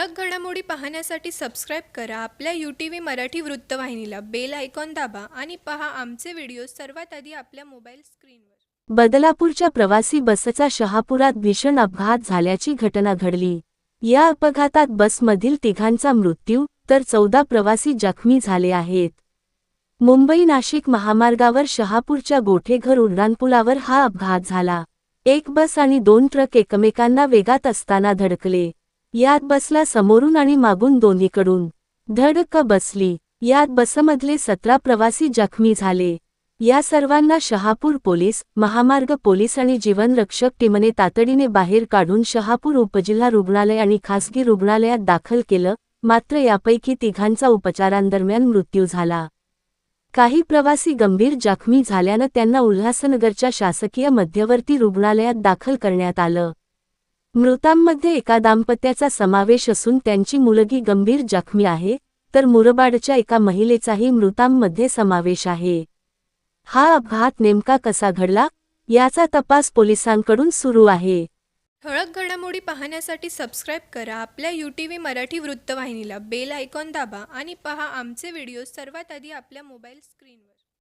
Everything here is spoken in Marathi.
ठळक घडामोडी पाहण्यासाठी सबस्क्राईब करा आपल्या UTV मराठी वृत्तवाहिनीला. बेल आयकॉन दाबा आणि पहा आमचे व्हिडिओ सर्वात आधी आपल्या मोबाईल स्क्रीनवर. बदलापूरच्या प्रवासी बसचा शहापुरात भीषण अपघात झाल्याची घटना घडली. या अपघातात बसमधील तिघांचा मृत्यू तर 14 प्रवासी जखमी झाले आहेत. मुंबई-नाशिक महामार्गावर शहापूरच्या गोठेघर उड्डाणपुलावर हा अपघात झाला. एक बस आणि 2 ट्रक एकमेकांना वेगात असताना धडकले. यात बसला समोरून आणि मागून दोन्हीकडून धडक बसली. यात बसमधले 17 प्रवासी जखमी झाले. या सर्वांना शहापूर पोलीस, महामार्ग पोलीस आणि जीवनरक्षक टीमने तातडीने बाहेर काढून शहापूर उपजिल्हा रुग्णालय आणि खासगी रुग्णालयात दाखल केलं. मात्र यापैकी तिघांचा उपचारांदरम्यान मृत्यू झाला. काही प्रवासी गंभीर जखमी झाल्यानं त्यांना उल्हासनगरच्या शासकीय मध्यवर्ती रुग्णालयात दाखल करण्यात आलं. मृतांमध्ये एका दाम्पत्याचा समावेश असून त्यांची मुलगी गंभीर जखमी आहे, तर मुरबाडच्या एका महिलेचाही मृतांमध्ये समावेश आहे. हा अपघात नेमका कसा घडला, याचा तपास पोलिसांकडून सुरू आहे. ठळक घडामोडी पाहण्यासाठी सबस्क्राईब करा आपल्या UTV मराठी वृत्तवाहिनीला. बेल आयकॉन दाबा आणि पहा आमचे व्हिडिओ सर्वात आधी आपल्या मोबाईल स्क्रीनवर.